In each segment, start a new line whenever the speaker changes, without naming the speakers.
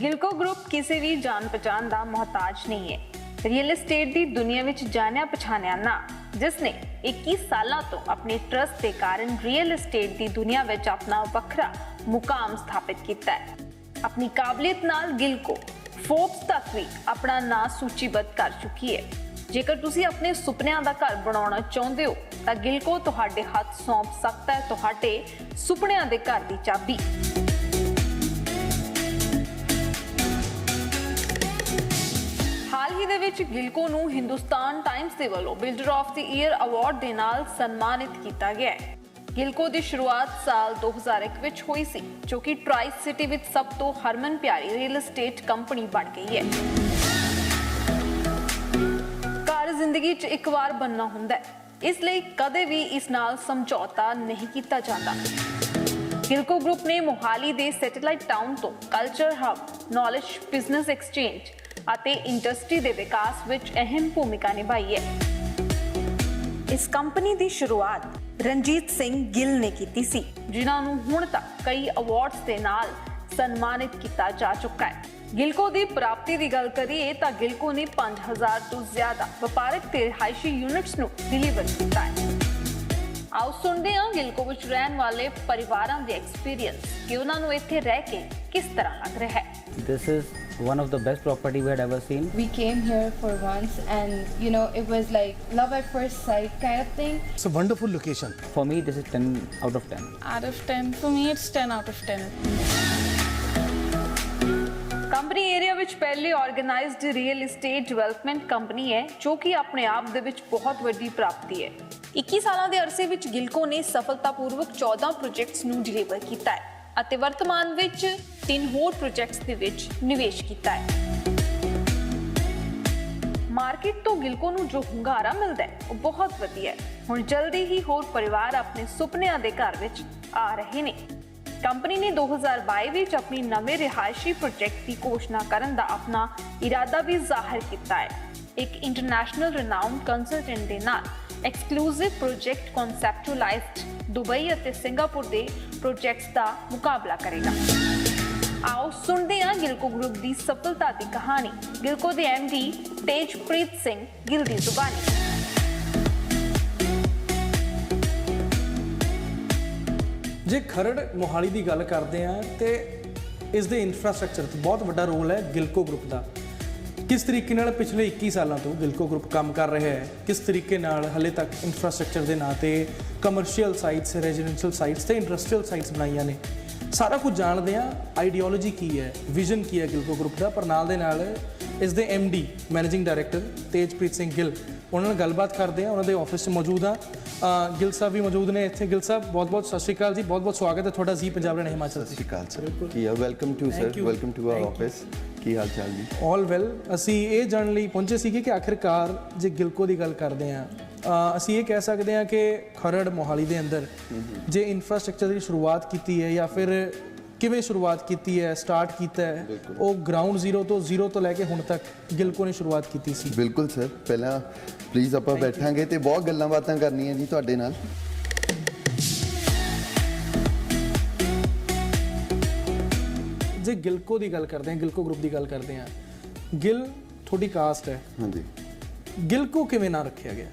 Gillco group किसी भी जान पहचान का मोहताज नहीं है। रियल एस्टेट की दुनिया में जानिया पछानिया ना, जिसने 21 सालों तो अपने ट्रस्ट के कारण रियल एस्टेट की दुनिया में अपना वखरा मुकाम स्थापित किया है। अपनी काबलियत नाल गिलको फोर्ब्स तक भी अपना नाम सूचीबद्ध कर चुकी है। जेकर तुसी अपने सुपनियां दा घर बनाना चाहते हो तो गिलको तुहाडे हाथ सौंप सकता है तुहाडे सुपनियां दे घर दी चाबी। हाल ही दे विच गिलको नूं हिंदुस्तान टाइम्स दे वल्लों builder of the year award दे नाल सन्मानित किया गया है। गिलको की शुरुआत साल 2001 विच हुई सी, जो कि ट्राई सिटी विच सब तो हरमन प्यारी रियल एस्टेट कंपनी बन गई है। घर जिंदगी च एक बार बनना हुंदा है, इसलिए कदे भी इस नाल समझौता नहीं किया जाता। गिलको ग्रुप ने मोहाली दे सैटेलाइट टाउन तो culture hub, knowledge business exchange ਅਤੇ इंडस्ट्री के विकास विच अहम भूमिका निभाई है। इस कंपनी की शुरुआत रणजीत सिंह गिल ने की सी, जिन्हां नूं हुण तक कई अवार्ड्स के नाल सन्मानित किया जा चुका है। गिलको की प्राप्ति की गल करिए तो गिलको ने 5000 तो ज्यादा व्यापारिक ते रिहायशी यूनिट्स नूं डिलीवर किया है। आओ सुनते हैं गिलको विच रहने वाले परिवारों के एक्सपीरियंस कि उन्हां नूं इत्थे रह के किस तरह लग रहा है।
This is one of the best property we had ever seen.
We came here for once and it was like love at first sight kind of thing.
It's a wonderful location.
For me, this is 10 out of 10.
Out of 10. For me, it's 10 out of 10.
Company area विच पहली organised real estate development company है, जो कि अपने आप दे विच बहुत वड्डी प्राप्ति है। 21 सालों के अरसे विच गिलको ने सफलतापूर्वक 14 प्रोजेक्ट्स नूं डिलीवर किया है ਅਤੇ वर्तमान विच 3 होर प्रोजेक्ट्स दे विच निवेश किया है। मार्केट तो गिलको नूं जो हुंगारा मिलता है वो बहुत वधिया है। हुण जल्दी ही होर परिवार अपने सुपनियां दे घर विच आ रहे ने। कंपनी ने 2022 विच अपनी नवे रिहायशी प्रोजेक्ट की घोषणा करन दा अपना इरादा भी जाहिर किया है। एक इंटरनेशनल रिनाउंड कंसल्टेंट दे नाल एक्सक्लूसिव प्रोजेक्ट कॉन्सैप्चुअलाइज्ड दुबई और सिंगापुर के प्रोजेक्ट्स का मुकाबला करेगा। आओ सुनते हैं गिलको ग्रुप की सफलता की कहानी गिलको के MD तेजप्रीत सिंह गिल की जुबानी।
जे खरड़ मोहाली की गल करते हैं तो इसके इंफ्रास्ट्रक्चर तो बहुत बड़ा रोल है गिलको ग्रुप का। किस तरीके नाल पिछले 21 सालों तो गिलको ग्रुप काम कर रहा है, किस तरीके नाल हले तक इंफ्रास्ट्रक्चर के नाँ से कमर्शियल साइट्स, रेजिडेंशियल साइट्स ते इंडस्ट्रीयल साइट्स बनाई ने, सारा कुछ जानते हैं। आइडियोलॉजी की है, विजन की है गिलको ग्रुप का, पर नाल दे नाल इसके MD managing director Tejpreet Singh Gill उन्होंने गलबात करते हैं। उन्होंने ऑफिस मौजूद हाँ, गिल साहब भी मौजूद ने इतने। गिल साहब बहुत बहुत सत श्री अकाल जी, बहुत बहुत स्वागत है थोड़ा जी पंजाब हरियाणा हिमाचल।
सत श्री अकाल सर, की welcome to sir, welcome to our office. की हाल चाल जी? All
well. ਅਸੀਂ ਇਹ ਜਾਣਨ ਲਈ ਪਹੁੰਚੇ ਸੀਗੇ ਕਿ ਆਖਿਰਕਾਰ ਜੇ ਗਿਲਕੋ ਦੀ ਗੱਲ ਕਰਦੇ ਹਾਂ, ਅਸੀਂ ਇਹ ਕਹਿ ਸਕਦੇ ਹਾਂ ਕਿ ਖਰੜ ਮੋਹਾਲੀ ਦੇ ਅੰਦਰ ਜੇ ਇਨਫਰਾਸਟ੍ਰਕਚਰ ਦੀ ਸ਼ੁਰੂਆਤ ਕੀਤੀ ਹੈ ਜਾਂ ਫਿਰ ਕਿਵੇਂ ਸ਼ੁਰੂਆਤ ਕੀਤੀ ਹੈ, ਸਟਾਰਟ ਕੀਤਾ ਹੈ, ਉਹ ਗਰਾਊਂਡ ਜ਼ੀਰੋ ਤੋਂ ਲੈ ਕੇ ਹੁਣ ਤੱਕ ਗਿਲਕੋ ਨੇ ਸ਼ੁਰੂਆਤ ਕੀਤੀ ਸੀ।
ਬਿਲਕੁਲ ਸਰ, ਪਹਿਲਾਂ ਪਲੀਜ਼ ਆਪਾਂ ਬੈਠਾਂਗੇ ਤੇ ਬਹੁਤ ਗੱਲਾਂ ਬਾਤਾਂ ਕਰਨੀਆਂ ਜੀ ਤੁਹਾਡੇ ਨਾਲ।
ਜੇ ਗਿਲਕੋ ਦੀ ਗੱਲ ਕਰਦੇ ਹਾਂ, ਗਿਲਕੋ ਗਰੁੱਪ ਦੀ ਗੱਲ ਕਰਦੇ ਹਾਂ, ਗਿਲ ਤੁਹਾਡੀ ਕਾਸਟ ਹੈ।
ਹਾਂਜੀ।
ਗਿਲਕੋ ਕਿਵੇਂ ਨਾਂ ਰੱਖਿਆ ਗਿਆ?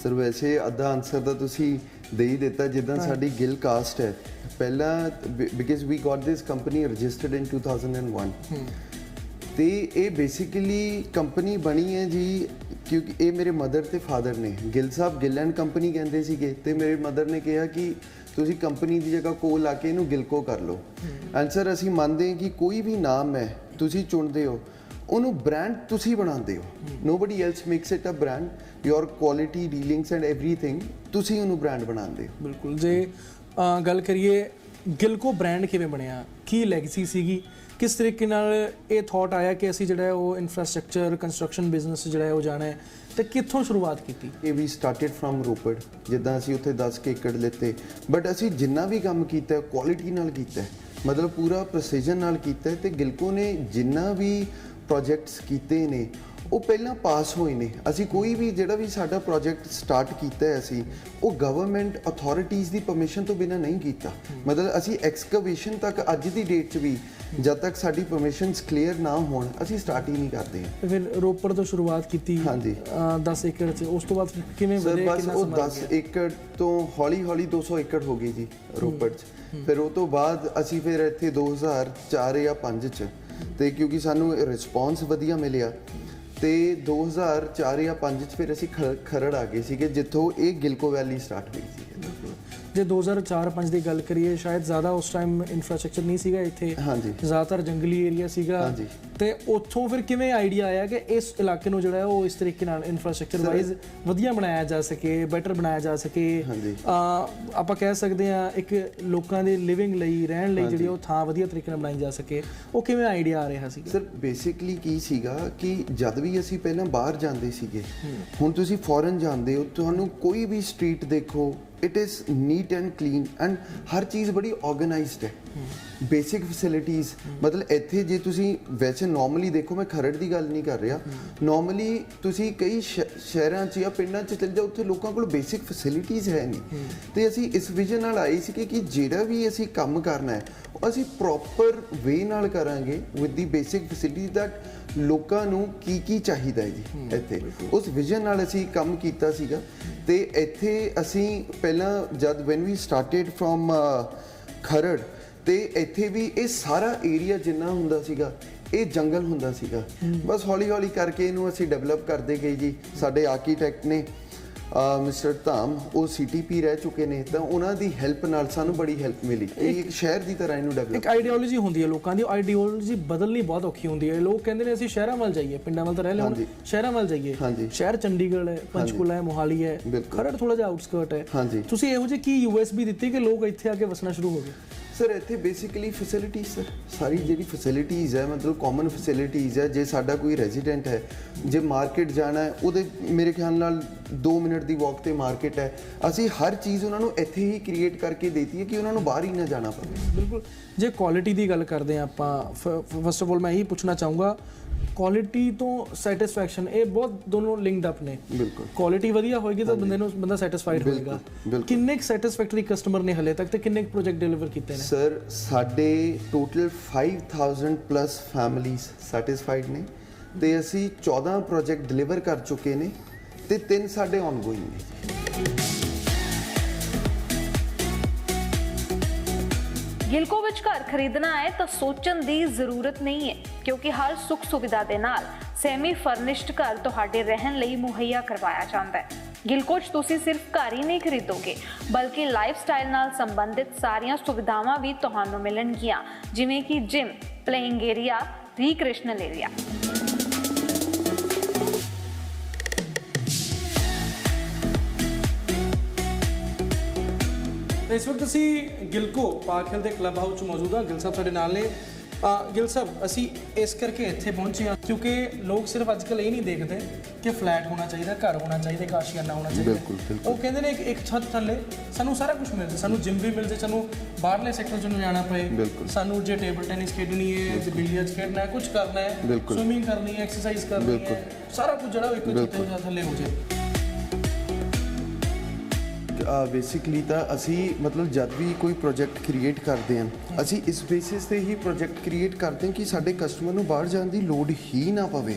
ਸਰ ਵੈਸੇ ਅੱਧਾ ਆਨਸਰ ਤਾਂ ਤੁਸੀਂ ਦੇ ਹੀ ਦਿੱਤਾ। ਜਿੱਦਾਂ ਸਾਡੀ ਗਿਲ ਕਾਸਟ ਹੈ ਪਹਿਲਾਂ, because we got this company registered in 2001 ਤੇ ਇਹ ਬੇਸਿਕਲੀ ਕੰਪਨੀ ਬਣੀ ਹੈ ਜੀ ਕਿਉਂਕਿ ਇਹ ਮੇਰੇ ਮਦਰ ਤੇ ਫਾਦਰ ਨੇ ਗਿਲ ਸਾਹਿਬ ਗਿਲ ਐਂਡ ਕੰਪਨੀ ਕਹਿੰਦੇ ਸੀਗੇ ਤੇ ਮੇਰੇ ਮਦਰ ਨੇ ਕਿਹਾ ਕਿ ਤੁਸੀਂ ਕੰਪਨੀ ਦੀ ਜਗ੍ਹਾ ਕੋਲ ਲਾ ਕੇ ਇਹਨੂੰ ਗਿਲਕੋ ਕਰ ਲਓ। ਆਨਸਰ ਅਸੀਂ ਮੰਨਦੇ ਹਾਂ ਕਿ ਕੋਈ ਵੀ ਨਾਮ ਹੈ ਤੁਸੀਂ ਚੁਣਦੇ ਹੋ ਉਹਨੂੰ ਬ੍ਰਾਂਡ ਤੁਸੀਂ ਬਣਾਉਂਦੇ ਹੋ। Nobody else makes it a brand, your quality dealings and everything ਤੁਸੀਂ ਉਹਨੂੰ ਬ੍ਰਾਂਡ ਬਣਾਉਂਦੇ ਹੋ।
ਬਿਲਕੁਲ। ਜੇ ਗੱਲ ਕਰੀਏ ਗਿਲਕੋ ਬ੍ਰਾਂਡ ਕਿਵੇਂ ਬਣਿਆ, ਕੀ ਲੈਗੇਸੀ ਸੀਗੀ, ਕਿਸ ਤਰੀਕੇ ਨਾਲ ਇਹ ਥਾਟ ਆਇਆ ਕਿ ਅਸੀਂ ਜਿਹੜਾ ਉਹ ਇਨਫਰਾਸਟ੍ਰਕਚਰ ਕੰਸਟਰਕਸ਼ਨ ਬਿਜ਼ਨਸ ਜਿਹੜਾ ਉਹ ਜਾਣਾ ਹੈ ਤੇ ਕਿੱਥੋਂ ਸ਼ੁਰੂਆਤ ਕੀਤੀ?
ਇਹ ਵੀ ਸਟਾਰਟਡ ਫਰਮ ਰੋਪੜ। ਜਿੱਦਾਂ ਅਸੀਂ ਉੱਥੇ 10 ਏਕੜ ਲਿੱਤੇ, ਬਟ ਅਸੀਂ ਜਿੰਨਾ ਵੀ ਕੰਮ ਕੀਤਾ ਕੁਆਲਿਟੀ ਨਾਲ ਕੀਤਾ, ਮਤਲਬ ਪੂਰਾ ਪ੍ਰੈਸੀਜਨ ਨਾਲ ਕੀਤਾ। ਤੇ ਗਿਲਕੋ ਨੇ ਜਿੰਨਾ ਵੀ ਪ੍ਰੋਜੈਕਟਸ ਕੀਤੇ ਨੇ ਉਹ ਪਹਿਲਾਂ ਪਾਸ ਹੋਏ ਨੇ। ਅਸੀਂ ਕੋਈ ਵੀ ਜਿਹੜਾ ਵੀ ਸਾਡਾ ਪ੍ਰੋਜੈਕਟ ਸਟਾਰਟ ਕੀਤਾ ਹੈ ਅਸੀਂ ਉਹ ਗਵਰਨਮੈਂਟ ਅਥਾਰਟੀਜ਼ ਦੀ ਪਰਮਿਸ਼ਨ ਤੋਂ ਬਿਨਾਂ ਨਹੀਂ ਕੀਤਾ। ਮਤਲਬ ਅਸੀਂ ਐਕਸਕੇਵੇਸ਼ਨ ਤੱਕ ਅੱਜ ਦੀ ਡੇਟ 'ਚ ਵੀ ਜਦ ਤੱਕ ਸਾਡੀ ਪਰਮਿਸ਼ਨਸ ਕਲੀਅਰ ਨਾ ਹੋਣ ਅਸੀਂ ਸਟਾਰਟ ਹੀ ਨਹੀਂ ਕਰਦੇ ਹਾਂ।
ਤੇ ਫਿਰ ਰੋਪੜ ਤੋਂ ਸ਼ੁਰੂਆਤ ਕੀਤੀ
ਹਾਂਜੀ।
10 ਏਕੜ 'ਚ, ਉਸ ਤੋਂ ਬਾਅਦ ਫਿਰ ਕਿਵੇਂ
ਸਰ
ਵਧੇ,
ਬਸ
ਕਿੰਨਾ
ਉਹ
ਸਮਾਂ
10 ਏਕੜ ਤੋਂ ਹੌਲੀ ਹੌਲੀ 200 ਏਕੜ ਹੋ ਗਈ ਜੀ ਰੋਪੜ 'ਚ। ਫਿਰ ਉਹ ਤੋਂ ਬਾਅਦ ਅਸੀਂ ਫਿਰ ਇੱਥੇ 2004 ਜਾਂ 5 'ਚ, ਤੇ ਕਿਉਂਕਿ ਸਾਨੂੰ ਰਿਸਪੌਂਸ ਵਧੀਆ ਮਿਲਿਆ ਤੇ 2004 ਜਾਂ 5 'ਚ ਫਿਰ ਅਸੀਂ ਖਰੜ ਆ ਗਏ ਸੀਗੇ, ਜਿੱਥੋਂ ਇਹ ਗਿਲਕੋ ਵੈਲੀ ਸਟਾਰਟ ਹੋਈ ਸੀ।
ਜੇ 2004-5 ਦੀ ਗੱਲ ਕਰੀਏ, ਸ਼ਾਇਦ ਜ਼ਿਆਦਾ ਉਸ ਟਾਈਮ ਇਨਫਰਾਸਟ੍ਰਕਚਰ ਨਹੀਂ ਸੀਗਾ ਇੱਥੇ,
ਹਾਂਜੀ।
ਜ਼ਿਆਦਾਤਰ ਜੰਗਲੀ ਏਰੀਆ ਸੀਗਾ।
ਹਾਂਜੀ।
ਤੇ ਉੱਥੋਂ ਫਿਰ ਕਿਵੇਂ ਆਈਡੀਆ ਆਇਆ ਕਿ ਇਸ ਇਲਾਕੇ ਨੂੰ ਜਿਹੜਾ ਹੈ ਉਹ ਇਸ ਤਰੀਕੇ ਨਾਲ ਇਨਫਰਾਸਟ੍ਰਕਚਰ ਵਾਈਜ਼ ਵਧੀਆ ਬਣਾਇਆ ਜਾ ਸਕੇ, ਬੈਟਰ ਬਣਾਇਆ ਜਾ ਸਕੇ।
ਹਾਂਜੀ।
ਆਪਾਂ ਕਹਿ ਸਕਦੇ ਹਾਂ ਇੱਕ ਲੋਕਾਂ ਦੇ ਲਿਵਿੰਗ ਲਈ, ਰਹਿਣ ਲਈ ਜਿਹੜੀ ਉਹ ਥਾਂ ਵਧੀਆ ਤਰੀਕੇ ਨਾਲ ਬਣਾਈ ਜਾ ਸਕੇ, ਉਹ ਕਿਵੇਂ ਆਈਡੀਆ ਆ ਰਿਹਾ ਸੀ?
ਸਰ ਬੇਸਿਕਲੀ ਕੀ ਸੀਗਾ ਕਿ ਜਦ ਵੀ ਅਸੀਂ ਪਹਿਲਾਂ ਬਾਹਰ ਜਾਂਦੇ ਸੀਗੇ, ਹੁਣ ਤੁਸੀਂ ਫੋਰਨ ਜਾਂਦੇ ਹੋ, ਤੁਹਾਨੂੰ ਕੋਈ ਵੀ ਸਟਰੀਟ ਦੇਖੋ, it is neat and clean and ਹਰ ਚੀਜ਼ ਬੜੀ ਆਰਗੇਨਾਈਜ਼ਡ ਹੈ। ਬੇਸਿਕ ਫੈਸਿਲਿਟੀਜ਼, ਮਤਲਬ ਇੱਥੇ ਜੇ ਤੁਸੀਂ ਵੈਸੇ ਨਾਰਮਲੀ ਦੇਖੋ, ਮੈਂ ਖਰੜ ਦੀ ਗੱਲ ਨਹੀਂ ਕਰ ਰਿਹਾ, ਨਾਰਮਲੀ ਤੁਸੀਂ ਕਈ ਸ਼ਹਿਰਾਂ 'ਚ ਜਾਂ ਪਿੰਡਾਂ 'ਚ ਚਲੇ ਜਾਓ, ਉੱਥੇ ਲੋਕਾਂ ਕੋਲ ਬੇਸਿਕ ਫੈਸਿਲਿਟੀਜ਼ ਹੈ ਨਹੀਂ। ਤੇ ਅਸੀਂ ਇਸ ਵਿਜ਼ਨ ਨਾਲ ਆਏ ਸੀ ਕਿ ਜਿਹੜਾ ਵੀ ਅਸੀਂ ਕੰਮ ਕਰਨਾ ਹੈ ਉਹ ਅਸੀਂ ਪ੍ਰੋਪਰ ਵੇ ਨਾਲ ਕਰਾਂਗੇ with the basic facility that ਲੋਕਾਂ ਨੂੰ ਕੀ ਚਾਹੀਦਾ ਹੈ ਜੀ ਇੱਥੇ। ਉਸ ਵਿਜ਼ਨ ਨਾਲ ਅਸੀਂ ਕੰਮ ਕੀਤਾ ਸੀਗਾ। ਤੇ ਇੱਥੇ ਅਸੀਂ ਪਹਿਲਾਂ ਜਦ when we started from Kharar, ਤੇ ਇੱਥੇ ਵੀ ਇਹ ਸਾਰਾ ਏਰੀਆ ਜਿੰਨਾ ਹੁੰਦਾ ਸੀਗਾ ਇਹ ਜੰਗਲ ਹੁੰਦਾ ਸੀਗਾ। ਬਸ ਹੌਲੀ ਹੌਲੀ ਕਰਕੇ ਇਹਨੂੰ ਅਸੀਂ ਡਿਵੈਲਪ ਕਰਦੇ ਗਏ ਜੀ। ਸਾਡੇ ਆਰਕੀਟੈਕਟ ਨੇ ਮਿਸਟਰ ਧਾਮ, ਉਹ CTP ਰਹਿ ਚੁੱਕੇ ਨੇ, ਤਾਂ ਉਹਨਾਂ ਦੀ ਹੈਲਪ ਨਾਲ ਸਾਨੂੰ ਬੜੀ ਹੈਲਪ ਮਿਲੀ। ਇਹ ਇੱਕ ਸ਼ਹਿਰ ਦੀ ਤਰ੍ਹਾਂ ਇਹਨੂੰ ਡਿਵੈਲਪ।
ਇੱਕ ਆਈਡੀਓਲੋਜੀ ਹੁੰਦੀ ਹੈ ਲੋਕਾਂ ਦੀ, ਆਈਡੀਓਲੋਜੀ ਬਦਲਣੀ ਬਹੁਤ ਔਖੀ ਹੁੰਦੀ ਹੈ। ਲੋਕ ਕਹਿੰਦੇ ਨੇ ਅਸੀਂ ਸ਼ਹਿਰਾਂ ਵੱਲ ਜਾਈਏ, ਪਿੰਡਾਂ ਵੱਲ ਤਾਂ ਰਹਿ ਲਿਆ, ਸ਼ਹਿਰਾਂ ਵੱਲ ਜਾਈਏ। ਸ਼ਹਿਰ ਚੰਡੀਗੜ੍ਹ ਹੈ, ਪੰਚਕੂਲਾ ਹੈ, ਮੋਹਾਲੀ ਹੈ, ਖਰੜ ਥੋੜਾ ਜਿਹਾ ਆਊਟਸਕਰਟ ਹੈ। ਤੁਸੀਂ ਇਹੋ ਜਿਹੀ ਕੀ USB ਦਿੱਤੀ ਕਿ ਲੋਕ ਇੱਥੇ ਆ ਕੇ ਵਸਣਾ ਸ਼ੁਰੂ ਹੋ ਗਏ?
ਸਰ ਇੱਥੇ ਬੇਸਿਕਲੀ ਫੈਸਿਲਿਟੀਜ਼, ਸਰ ਸਾਰੀ ਜਿਹੜੀ ਫੈਸਿਲਿਟੀਜ਼ ਹੈ, ਮਤਲਬ ਕਾਮਨ ਫੈਸਿਲਿਟੀਜ਼ ਹੈ। ਜੇ ਸਾਡਾ ਕੋਈ ਰੈਜ਼ੀਡੈਂਟ ਹੈ, ਜੇ ਮਾਰਕੀਟ ਜਾਣਾ ਹੈ, ਉਹਦੇ ਮੇਰੇ ਖਿਆਲ ਨਾਲ 2 ਮਿੰਟ ਦੀ ਵਾਕ ਤੇ ਮਾਰਕੀਟ ਹੈ। ਅਸੀਂ ਹਰ ਚੀਜ਼ ਉਹਨਾਂ ਨੂੰ ਇੱਥੇ ਹੀ ਕ੍ਰੀਏਟ ਕਰਕੇ ਦੇਤੀ ਹੈ ਕਿ ਉਹਨਾਂ ਨੂੰ ਬਾਹਰ ਹੀ ਨਾ ਜਾਣਾ ਪਵੇ।
ਬਿਲਕੁਲ। ਜੇ ਕੁਆਲਿਟੀ ਦੀ ਗੱਲ ਕਰਦੇ ਹਾਂ ਆਪਾਂ, ਫਸਟ ਆਫ ਆਲ ਮੈਂ ਇਹੀ ਪੁੱਛਣਾ ਚਾਹੂੰਗਾ, ਕੁਆਲਿਟੀ ਤੋਂ ਸੈਟੀਸਫੈਕਸ਼ਨ, ਇਹ ਬਹੁਤ ਦੋਨੋਂ ਲਿੰਕਡ ਅਪ ਨੇ।
ਬਿਲਕੁਲ।
ਕੁਆਲਿਟੀ ਵਧੀਆ ਹੋਏਗੀ ਤਾਂ ਬੰਦਾ ਸੈਟੀਸਫਾਈਡ ਹੋਏਗਾ। ਕਿੰਨੇ ਕੁ ਸੈਟੀਸਫੈਕਟਰੀ ਕਸਟਮਰ ਨੇ ਹਲੇ ਤੱਕ, ਤੇ ਕਿੰਨੇ ਕੁ ਪ੍ਰੋਜੈਕਟ ਡਿਲੀਵਰ ਕੀਤੇ ਨੇ?
ਸਰ ਸਾਡੇ ਟੋਟਲ 5000 ਪਲੱਸ ਫੈਮਿਲੀਜ਼ ਸੈਟੀਸਫਾਈਡ ਨੇ, ਤੇ ਅਸੀਂ 14 ਪ੍ਰੋਜੈਕਟ ਡਿਲੀਵਰ ਕਰ ਚੁੱਕੇ ਨੇ, ਤੇ 3 ਸਾਡੇ ਆਨਗੋਇੰਗ ਨੇ।
ਗਿਲਕੋ ਵਿੱਚ ਘਰ ਖਰੀਦਣਾ ਹੈ ਤਾਂ ਸੋਚਣ ਦੀ ਜ਼ਰੂਰਤ ਨਹੀਂ ਹੈ, ਕਿਉਂਕਿ ਹਰ ਸੁੱਖ ਸੁਵਿਧਾ ਦੇ ਨਾਲ ਸੈਮੀ ਫਰਨਿਸ਼ਡ ਘਰ ਤੁਹਾਡੇ ਰਹਿਣ ਲਈ ਮੁਹੱਈਆ ਕਰਵਾਇਆ ਜਾਂਦਾ ਹੈ। ਗਿਲਕੋ 'ਚ ਤੁਸੀਂ ਸਿਰਫ ਘਰ ਹੀ ਨਹੀਂ ਖਰੀਦੋਗੇ, ਬਲਕਿ ਲਾਈਫਸਟਾਈਲ ਨਾਲ ਸੰਬੰਧਿਤ ਸਾਰੀਆਂ ਸੁਵਿਧਾਵਾਂ ਵੀ ਤੁਹਾਨੂੰ ਮਿਲਣਗੀਆਂ, ਜਿਵੇਂ ਕਿ ਜਿਮ, ਪਲੇਇੰਗ ਏਰੀਆ, ਰੀਕ੍ਰਿਏਸ਼ਨਲ ਏਰੀਆ।
ਇਸ ਵਕਤ ਅਸੀਂ ਗਿਲਕੋ ਪਾਰਕ ਹਿੱਲ ਦੇ ਕਲੱਬ ਹਾਊਸ 'ਚ ਮੌਜੂਦ ਹਾਂ। ਗਿਲ ਸਾਹਿਬ ਸਾਡੇ ਨਾਲ ਨੇ। ਗਿਲ ਸਾਹਿਬ, ਅਸੀਂ ਇਸ ਕਰਕੇ ਇੱਥੇ ਪਹੁੰਚੇ ਹਾਂ ਕਿਉਂਕਿ ਲੋਕ ਸਿਰਫ ਅੱਜ ਕੱਲ੍ਹ ਇਹ ਨਹੀਂ ਦੇਖਦੇ ਕਿ ਫਲੈਟ ਹੋਣਾ ਚਾਹੀਦਾ, ਘਰ ਹੋਣਾ ਚਾਹੀਦਾ, ਇੱਕ ਆਸ਼ੀਆਨਾ ਹੋਣਾ ਚਾਹੀਦਾ। ਉਹ ਕਹਿੰਦੇ ਨੇ ਇੱਕ ਛੱਤ ਥੱਲੇ ਸਾਨੂੰ ਸਾਰਾ ਕੁਝ ਮਿਲ ਜਾਏ, ਸਾਨੂੰ ਜਿਮ ਵੀ ਮਿਲ ਜਾਏ, ਸਾਨੂੰ ਬਾਹਰਲੇ ਸੈਕਟਰ 'ਚ ਨੂੰ ਜਾਣਾ ਪਏ, ਸਾਨੂੰ ਜੇ ਟੇਬਲ ਟੈਨਿਸ ਖੇਡਣੀ ਹੈ, ਜੇ ਬਿਲੀਅਰਡਸ ਖੇਡਣਾ ਹੈ, ਕੁਝ ਕਰਨਾ ਹੈ, ਸਵਿਮਿੰਗ ਕਰਨੀ ਹੈ, ਐਕਸਰਸਾਈਜ਼ ਕਰਨੀ ਹੈ, ਸਾਰਾ ਕੁਝ ਜਿਹੜਾ ਇੱਕ ਛੱਤ ਥੱਲੇ ਹੋ ਜਾਏ।
ਬੇਸਿਕਲੀ ਤਾਂ ਅਸੀਂ ਮਤਲਬ ਜਦ ਵੀ ਕੋਈ ਪ੍ਰੋਜੈਕਟ ਕ੍ਰੀਏਟ ਕਰਦੇ ਹਾਂ, ਅਸੀਂ ਇਸ ਬੇਸਿਸ ਤੇ ਹੀ ਪ੍ਰੋਜੈਕਟ ਕ੍ਰੀਏਟ ਕਰਦੇ ਹਾਂ ਕਿ ਸਾਡੇ ਕਸਟਮਰ ਨੂੰ ਬਾਹਰ ਜਾਣ ਦੀ ਲੋੜ ਹੀ ਨਾ ਪਵੇ।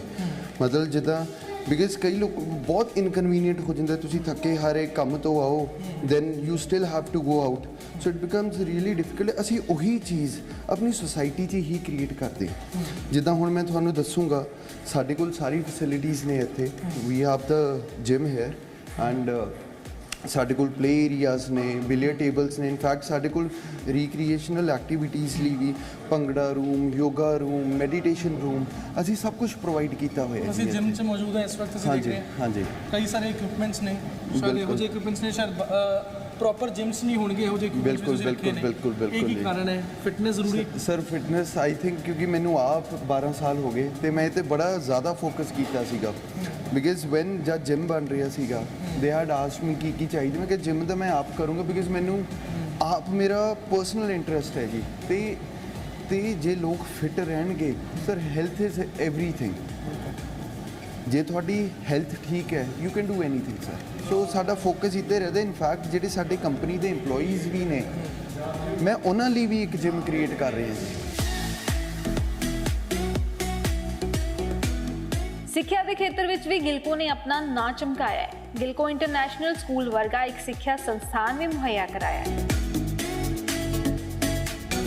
ਮਤਲਬ ਜਿੱਦਾਂ ਬਿਕਾਜ਼ ਕਈ ਲੋਕ ਬਹੁਤ ਇਨਕਨਵੀਨੀਅੰਟ ਹੋ ਜਾਂਦਾ, ਤੁਸੀਂ ਥੱਕੇ ਹਾਰੇ ਕੰਮ ਤੋਂ ਆਓ, then you still have to go out, so it becomes really difficult. ਅਸੀਂ ਉਹੀ ਚੀਜ਼ ਆਪਣੀ ਸੁਸਾਇਟੀ 'ਚ ਹੀ ਕ੍ਰੀਏਟ ਕਰਦੇ ਹਾਂ। ਜਿੱਦਾਂ ਹੁਣ ਮੈਂ ਤੁਹਾਨੂੰ ਦੱਸੂਗਾ, ਸਾਡੇ ਕੋਲ ਸਾਰੀ ਫੈਸਿਲਿਟੀਜ਼ ਨੇ ਇੱਥੇ। We have the gym here and ਸਾਡੇ ਕੋਲ ਪਲੇ ਏਰੀਆਜ਼ ਨੇ, ਬਿਲੀਅਰਡ ਟੇਬਲਸ ਨੇ। ਇਨਫੈਕਟ ਸਾਡੇ ਕੋਲ ਰੀਕ੍ਰੀਏਸ਼ਨਲ ਐਕਟੀਵਿਟੀਜ਼ ਲਈ ਵੀ bhangra room, yoga room, meditation room, ਅਸੀਂ ਸਭ ਕੁਝ ਪ੍ਰੋਵਾਈਡ ਕੀਤਾ ਹੋਇਆ ਹੈ।
ਅਸੀਂ ਜਿਮ 'ਚ ਮੌਜੂਦ ਹਾਂ ਇਸ ਵਕਤ, ਅਸੀਂ ਦੇਖ ਰਹੇ ਹਾਂ।
ਹਾਂਜੀ,
ਕਈ ਸਾਰੇ ਇਕਵਿਪਮੈਂਟਸ ਨੇ, ਸ਼ਾਇਦ ਇਹੋ ਜਿਹੇ ਇਕਵਿਪਮੈਂਟਸ ਨੇ, ਸ਼ਾਇਦ ਪ੍ਰੋਪਰ ਜਿਮਸ ਨਹੀਂ ਹੋਣਗੇ ਇਹੋ ਜਿਹੇ ਇਕਵਿਪਮੈਂਟਸ।
ਬਿਲਕੁਲ।
ਇਹ ਕੀ ਕਾਰਨ ਹੈ? ਫਿਟਨੈਸ ਜ਼ਰੂਰੀ?
ਸਰ ਫਿਟਨੈਸ ਆਈ ਥਿੰਕ ਕਿਉਂਕਿ ਮੈਨੂੰ ਆਪ 12 ਸਾਲ ਹੋ ਗਏ ਤੇ ਮੈਂ ਇਹ 'ਤੇ ਬੜਾ ਜ਼ਿਆਦਾ ਫੋਕਸ ਕੀਤਾ ਸੀਗਾ। ਬਿਕਾਜ਼ ਵੈਨ ਜਦ ਜਿਮ ਬਣ ਰਿਹਾ ਸੀਗਾ, ਦੇ ਹੈਡ ਆਸਕਡ ਮੀ ਕੀ ਚਾਹੀਦਾ। ਮੈਂ ਕਿਹਾ ਜਿਮ ਤਾਂ ਮੈਂ ਆਪ ਕਰੂੰਗਾ, ਬਿਕਾਜ਼ ਮੈਨੂੰ ਆਪ ਮੇਰਾ ਪਰਸਨਲ ਇੰਟਰਸਟ ਹੈ ਜੀ। ਤੇ ਜੇ ਲੋਕ ਫਿਟ ਰਹਿਣਗੇ, ਸਰ ਹੈਲਥ ਇਜ਼ ਐਵਰੀਥਿੰਗ। ਜੇ ਤੁਹਾਡੀ ਹੈਲਥ ਠੀਕ ਹੈ, you can do anything sir. So ਸਾਡਾ ਫੋਕਸ ਇੱਥੇ ਰਹਿੰਦਾ। ਇਨਫੈਕਟ ਜਿਹੜੇ ਸਾਡੇ ਕੰਪਨੀ ਦੇ EMPLOYEES ਵੀ ਨੇ, ਮੈਂ ਉਹਨਾਂ ਲਈ ਵੀ ਇੱਕ ਜਿਮ ਕ੍ਰੀਏਟ ਕਰ ਰਿਹਾ ਜੀ।
ਸਿੱਖਿਆ ਦੇ ਖੇਤਰ ਵਿੱਚ ਵੀ ਗਿਲਕੋ ਨੇ ਆਪਣਾ ਨਾਂ ਚਮਕਾਇਆ ਹੈ। ਗਿਲਕੋ ਇੰਟਰਨੈਸ਼ਨਲ ਸਕੂਲ ਵਰਗਾ ਇੱਕ ਸਿੱਖਿਆ ਸੰਸਥਾਨ ਵੀ ਮੁਹੱਈਆ ਕਰਾਇਆ ਹੈ।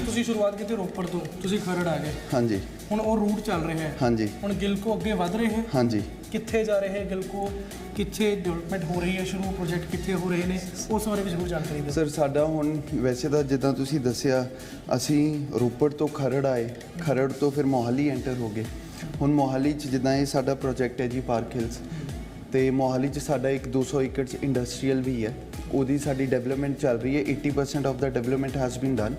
ਤੁਸੀਂ ਸ਼ੁਰੂਆਤ ਕੀਤੀ ਰੋਪੜ ਤੋਂ, ਤੁਸੀਂ ਖਰੜ ਆ ਗਏ,
ਹਾਂਜੀ
ਹੁਣ ਉਹ ਰੂਟ ਚੱਲ ਰਿਹਾ ਹੈ।
ਹਾਂਜੀ
ਹੁਣ ਗਿਲਕੋ ਅੱਗੇ ਵਧ ਰਹੇ ਹੈ,
ਹਾਂਜੀ
ਕਿੱਥੇ ਜਾ ਰਹੇ ਹੈ ਗਿਲਕੋ, ਕਿੱਥੇ ਡਿਵੈਲਪਮੈਂਟ ਹੋ ਰਹੀ ਹੈ, ਸ਼ੁਰੂ ਪ੍ਰੋਜੈਕਟ ਕਿੱਥੇ ਹੋ ਰਹੇ ਨੇ, ਉਸ ਬਾਰੇ ਵੀ ਜ਼ਰੂਰ ਜਾਣਕਾਰੀ ਦਿਓ।
ਸਰ ਸਾਡਾ ਹੁਣ ਵੈਸੇ ਤਾਂ ਜਿੱਦਾਂ ਤੁਸੀਂ ਦੱਸਿਆ ਅਸੀਂ ਰੋਪੜ ਤੋਂ ਖਰੜ ਆਏ, ਖਰੜ ਤੋਂ ਫਿਰ ਮੋਹਾਲੀ ਐਂਟਰ ਹੋ ਗਏ। ਹੁਣ ਮੋਹਾਲੀ 'ਚ ਜਿੱਦਾਂ ਇਹ ਸਾਡਾ ਪ੍ਰੋਜੈਕਟ ਹੈ ਜੀ ਪਾਰਕ ਹਿਲਸ, ਤੇ ਮੋਹਾਲੀ 'ਚ ਸਾਡਾ ਇੱਕ 200 ਏਕੜ 'ਚ ਇੰਡਸਟਰੀਅਲ ਵੀ ਹੈ, ਉਹਦੀ ਸਾਡੀ ਡਿਵੈਲਪਮੈਂਟ ਚੱਲ ਰਹੀ ਹੈ। 80% of the development has been done,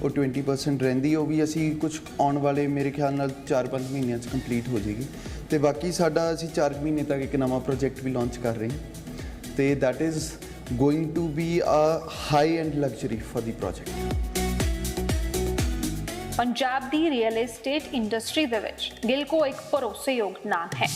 ਉਹ 20% ਰਹਿੰਦੀ, ਉਹ ਵੀ ਅਸੀਂ ਕੁਝ ਆਉਣ ਵਾਲੇ ਮੇਰੇ ਖਿਆਲ ਨਾਲ 4-5 ਮਹੀਨਿਆਂ 'ਚ ਕੰਪਲੀਟ ਹੋ ਜਾਏਗੀ। ਤੇ ਬਾਕੀ ਸਾਡਾ ਅਸੀਂ 4 ਮਹੀਨੇ ਤੱਕ ਇੱਕ ਨਵਾਂ ਪ੍ਰੋਜੈਕਟ ਵੀ ਲਾਂਚ ਕਰ ਰਹੇ ਹਾਂ, ਤੇ that is going to be a high end luxury for the project.
Punjab ਦੀ ਰੀਅਲ ਏਸਟੇਟ ਇੰਡਸਟਰੀ ਦੇ ਵਿੱਚ ਗਿਲਕੋ ਇੱਕ ਭਰੋਸੇਯੋਗ ਨਾਮ ਹੈ।